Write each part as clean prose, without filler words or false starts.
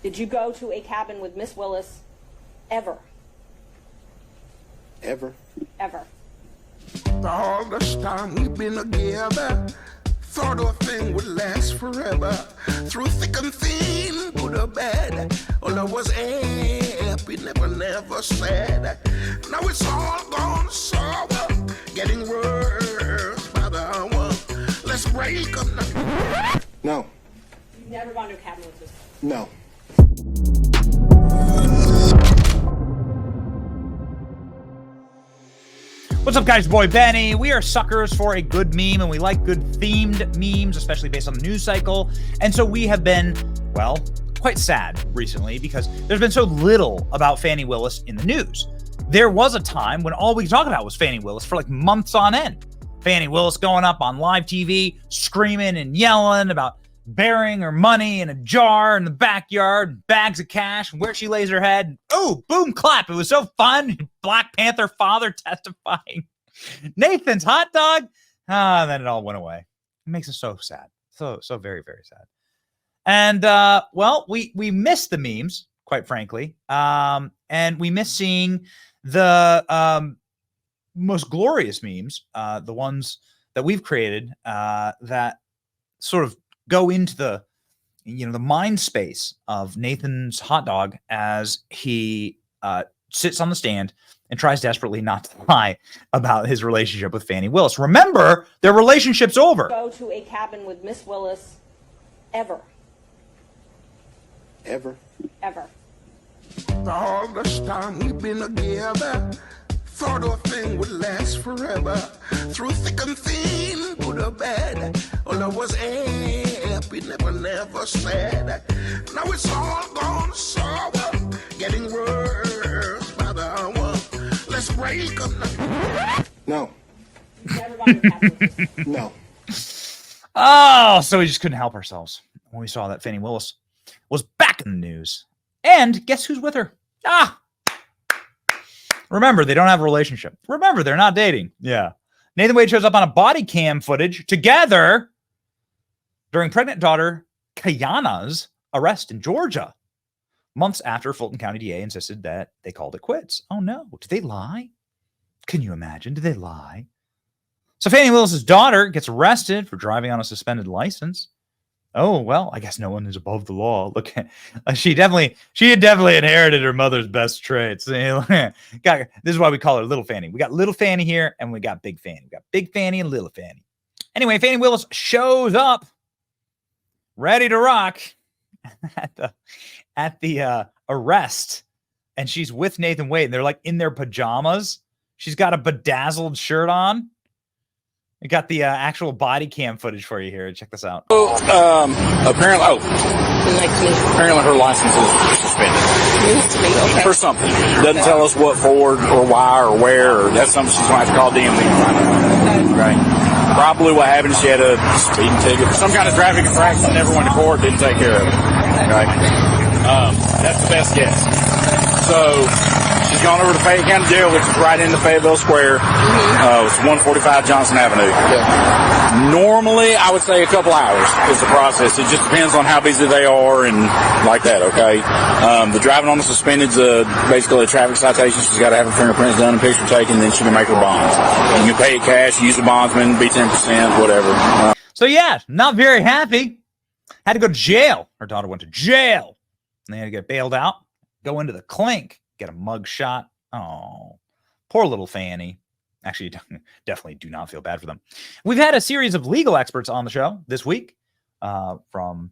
Did you go to a cabin with Miss Willis ever? Ever? Ever. All this time we've been together, thought a thing would last forever. Through thick and thin, good or bad, all I was happy, never sad. Now it's all gone sour, getting worse by the hour. Let's break up now. No. You've never gone to a cabin with Miss Willis? No. What's up, guys? Boy Benny. We are suckers for a good meme, and we like good themed memes, especially based on the news cycle. And so we have been, well, quite sad recently because there's been so little about Fani Willis in the news. There was a time when all we could talk about was Fani Willis for like months on end. Fani Willis going up on live TV, screaming and yelling about burying her money in a jar in the backyard, bags of cash, and where she lays her head. Oh, boom, clap. It was so fun. Black Panther father testifying. Nathan's hot dog. And then it all went away. It makes us so sad. So very, very sad. And, well, we miss the memes, quite frankly. And we miss seeing the most glorious memes, the ones that we've created that sort of go into the, the mind space of Nathan's hot dog as he sits on the stand and tries desperately not to lie about his relationship with Fani Willis. Remember, their relationship's over. Go to a cabin with Miss Willis ever? Ever? Ever. All this time we've been together, thought a thing would last forever. Through thick and thin, good or bad, all I was happy, never sad. Now it's all gone sour, getting worse by the hour. Let's break up now. No. You've never gone to a cabin with Miss Willis? No. Oh, so we just couldn't help ourselves when we saw that Fani Willis was back in the news. And guess who's with her? Remember, they don't have a relationship. Remember, they're not dating. Yeah. Nathan Wade shows up on a body cam footage together during pregnant daughter Kayana's arrest in Georgia, months after Fulton County DA insisted that they called it quits. Oh, no. Did they lie? Can you imagine? Did they lie? So Fani Willis's daughter gets arrested for driving on a suspended license. Oh, well, I guess no one is above the law. Look, she had definitely inherited her mother's best traits. This is why we call her Little Fani. We got Little Fani here, and we got Big Fani. We got Big Fani and Little Fani. Anyway, Fani Willis shows up, ready to rock at the arrest, and she's with Nathan Wade. And they're like in their pajamas. She's got a bedazzled shirt on. I got the actual body cam footage for you here. Check this out. Apparently her license is suspended for something. Doesn't tell us what for or why or where. Or that's something she's going to have to call DMV to find out. Right. Probably what happened, she had a speeding ticket or some kind of traffic infraction. Never went to court. Didn't take care of it. Right. That's the best guess. So she's gone over to Fayette County Jail, which is right into Fayetteville Square. It's 145 Johnson Avenue. Yeah. Normally, I would say a couple hours is the process. It just depends on how busy they are and like that, okay? The driving on the suspended is basically a traffic citation. She's got to have her fingerprints done and picture taken, then she can make her bonds. You can pay it cash, use a bondsman, be 10%, whatever. So yeah, not very happy. Had to go to jail. Her daughter went to jail. And they had to get bailed out, go into the clink, get a mug shot. Oh, poor little Fani. Actually, definitely do not feel bad for them. We've had a series of legal experts on the show this week, from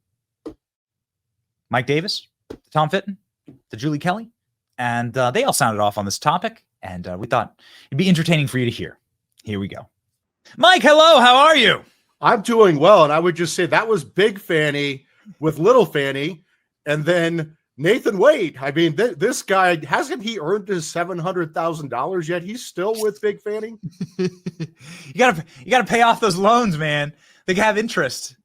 Mike Davis, to Tom Fitton, to Julie Kelly, and they all sounded off on this topic, and we thought it'd be entertaining for you to hear. Here we go. Mike, hello, how are you? I'm doing well, and I would just say that was Big Fani with Little Fani, and then Nathan Wade. I mean, this guy, hasn't he earned his $700,000 yet? He's still with Big Fani. You gotta pay off those loans, man. They have interest.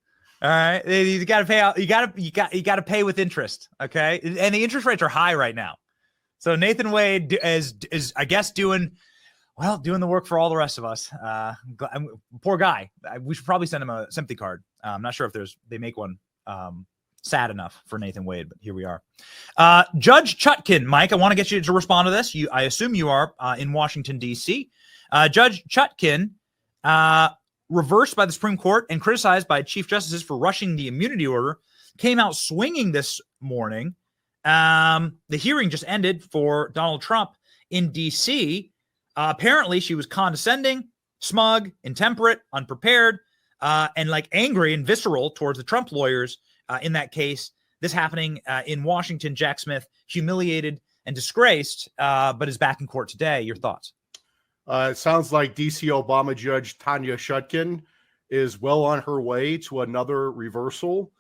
All right, you gotta pay out. You gotta pay with interest. Okay, and the interest rates are high right now. So Nathan Wade is I guess doing the work for all the rest of us. Poor guy. We should probably send him a sympathy card. I'm not sure if they make one Sad enough for Nathan Wade, but here we are. Judge Chutkin, Mike, I want to get you to respond to this. I assume you are in Washington, D.C. Judge Chutkin, reversed by the Supreme Court and criticized by Chief Justices for rushing the immunity order, came out swinging this morning. The hearing just ended for Donald Trump in D.C. Apparently, she was condescending, smug, intemperate, unprepared, and like angry and visceral towards the Trump lawyers in that case. This happening in Washington. Jack Smith humiliated and disgraced, but is back in court today. Your thoughts? It sounds like D.C. Obama Judge Tanya Chutkin is well on her way to another reversal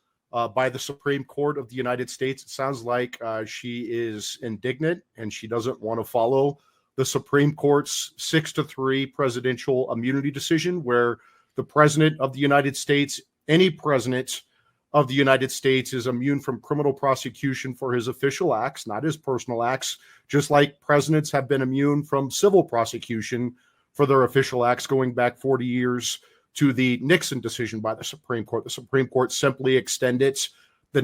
by the Supreme Court of the United States. It sounds like she is indignant and she doesn't want to follow the Supreme Court's 6-3 presidential immunity decision, where the president of the United States, any president of the United States, is immune from criminal prosecution for his official acts, not his personal acts, just like presidents have been immune from civil prosecution for their official acts going back 40 years to the Nixon decision by the Supreme Court. The Supreme Court simply extended the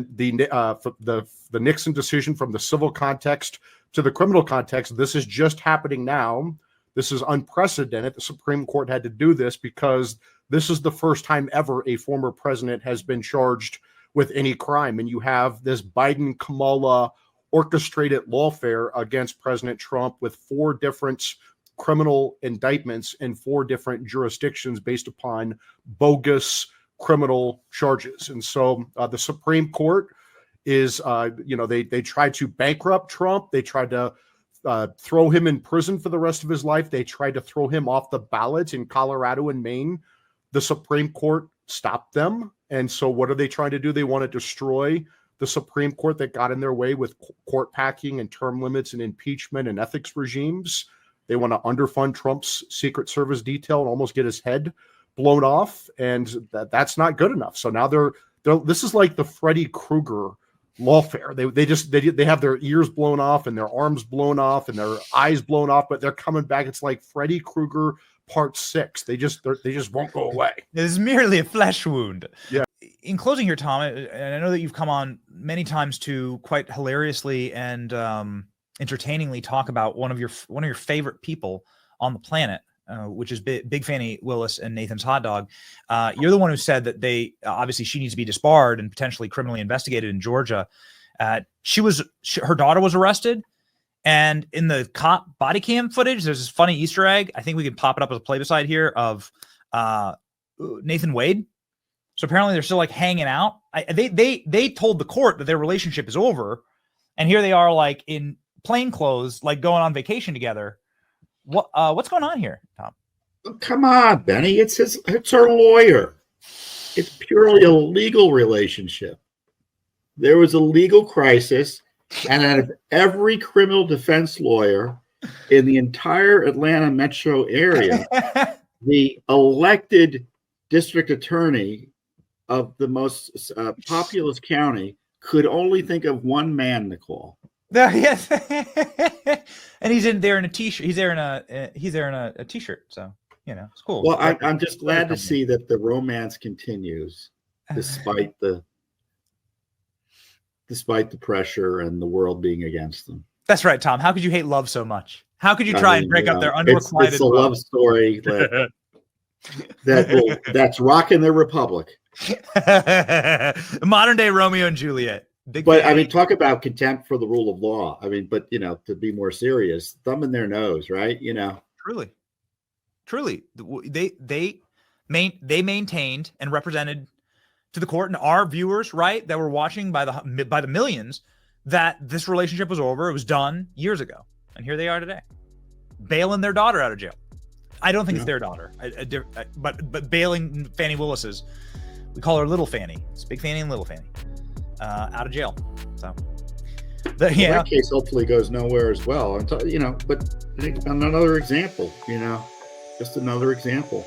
Nixon decision from the civil context to the criminal context. This is just happening now. This is unprecedented. The Supreme Court had to do this because this is the first time ever a former president has been charged with any crime. And you have this Biden-Kamala orchestrated lawfare against President Trump with 4 different criminal indictments in 4 different jurisdictions based upon bogus criminal charges. And so the Supreme Court is, they tried to bankrupt Trump. They tried to throw him in prison for the rest of his life. They tried to throw him off the ballot in Colorado and Maine. The Supreme Court stopped them. And so what are they trying to do? They want to destroy the Supreme Court that got in their way with court packing and term limits and impeachment and ethics regimes. They want to underfund Trump's Secret Service detail and almost get his head blown off. And that's not good enough. So now this is like the Freddy Krueger lawfare. They have their ears blown off and their arms blown off and their eyes blown off, but they're coming back. It's like Freddy Krueger Part 6. They just won't go away. It is merely a flesh wound. Yeah. In closing here, Tom, and I know that you've come on many times to quite hilariously and entertainingly talk about one of your favorite people on the planet, which is Big Fani Willis and Nathan's hot dog. You're the one who said that obviously she needs to be disbarred and potentially criminally investigated in Georgia. Her daughter was arrested, and in the cop body cam footage, there's this funny Easter egg. I think we can pop it up as a play beside here of Nathan Wade. So apparently they're still like hanging out. They told the court that their relationship is over, and here they are like in plain clothes, like going on vacation together. What's going on here, Tom? Oh, come on, Benny. It's her lawyer. It's purely a legal relationship. There was a legal crisis, and out of every criminal defense lawyer in the entire Atlanta metro area, the elected district attorney of the most populous county could only think of one man to call. Yes, and he's in there in a t-shirt. He's there in a t-shirt. So it's cool. Well, I'm just glad to see that the romance continues despite the pressure and the world being against them. That's right, Tom. How could you hate love so much? How could you try and break up their unrequited It's a love story that's rocking the republic. Modern day Romeo and Juliet. I mean, talk about contempt for the rule of law. I mean, but to be more serious, thumb in their nose, right? Truly, they maintained and represented to the court and our viewers, right, that were watching by the millions, that this relationship was over. It was done years ago, and here they are today, bailing their daughter out of jail. I don't think it's their daughter, but bailing Fani Willis's. We call her Little Fani. It's Big Fani and Little Fani. Out of jail. So that case hopefully goes nowhere as well. But I think another example, just another example.